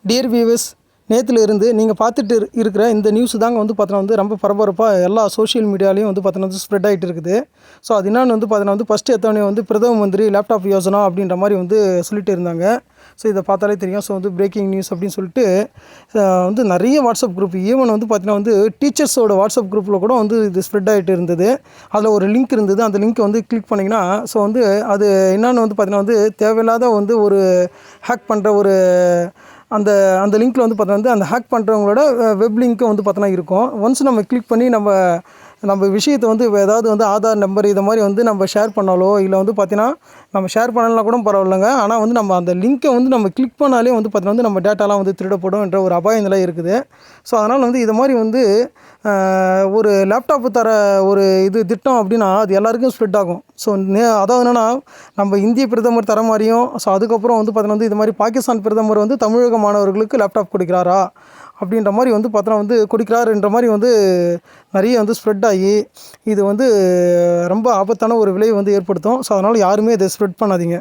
Dear viewers, நேற்றுலேருந்து நீங்கள் பார்த்துட்டு இருக்கிற இந்த நியூஸ் தாங்க வந்து பார்த்தோன்னா வந்து ரொம்ப பரபரப்பாக எல்லா சோஷியல் மீடியாலையும் வந்து பார்த்தோன்னா வந்து ஸ்ப்ரெட் ஆகிட்டு இருக்குது. ஸோ அது என்னென்னு வந்து பார்த்தோன்னா வந்து ஃபஸ்ட்டு எடுத்தோடனே வந்து பிரதம மந்திரி லேப்டாப் யோஜனா அப்படின்ற மாதிரி வந்து சொல்லிட்டு இருந்தாங்க. ஸோ இதை பார்த்தாலே தெரியும். ஸோ வந்து பிரேக்கிங் நியூஸ் அப்படின்னு சொல்லிட்டு வந்து நிறைய வாட்ஸ்அப் குரூப், ஈவன் வந்து பார்த்தீங்கன்னா வந்து டீச்சர்ஸோட வாட்ஸ்அப் குரூப்பில் கூட வந்து இது ஸ்ப்ரெட் ஆகிட்டு இருந்தது. அதில் ஒரு லிங்க் இருந்தது. அந்த லிங்க்கை வந்து கிளிக் பண்ணிங்கன்னா ஸோ வந்து அது என்னென்னு வந்து பார்த்தீங்கன்னா வந்து தேவையில்லாத வந்து ஒரு ஹேக் பண்ணுற ஒரு அந்த அந்த லிங்க்கில் வந்து பார்த்தோன்னா வந்து அந்த ஹேக் பண்ணுறவங்களோட வெப் லிங்க்கும் வந்து பார்த்தோன்னா இருக்கும். ஒன்ஸ் நம்ம கிளிக் பண்ணி நம்ம விஷயத்தை வந்து ஏதாவது வந்து ஆதார் நம்பர் இதை மாதிரி வந்து நம்ம ஷேர் பண்ணாலோ இல்லை வந்து பார்த்தீங்கன்னா நம்ம ஷேர் பண்ணலாம் கூட பரவாயில்லைங்க. ஆனால் வந்து நம்ம அந்த லிங்க்கை வந்து நம்ம கிளிக் பண்ணாலே வந்து பார்த்தீங்கன்னா வந்து நம்ம டேட்டாலாம் வந்து திருடப்படும் என்ற ஒரு அபாய நிலை இருக்குது. ஸோ அதனால் வந்து இது மாதிரி வந்து ஒரு லேப்டாப்பு தர ஒரு திட்டம் அப்படின்னா அது எல்லாருக்கும் ஸ்ப்ரெட் ஆகும். ஸோ அதாவது என்னென்னா நம்ம இந்திய பிரதமர் தர மாதிரியும் ஸோ அதுக்கப்புறம் வந்து பார்த்தீங்கன்னா வந்து இது மாதிரி பாகிஸ்தான் பிரதமர் வந்து தமிழக மாணவர்களுக்கு லேப்டாப் கொடுக்குறாரா அப்படின்ற மாதிரி வந்து பார்த்தோன்னா வந்து கொடுக்குறாருன்ற மாதிரி வந்து நிறைய வந்து ஸ்ப்ரெட் ஆகி இது வந்து ரொம்ப ஆபத்தான ஒரு விளைவை வந்து ஏற்படுத்தும். ஸோ அதனால் யாருமே இதை ஸ்ப்ரெட் பண்ணாதீங்க.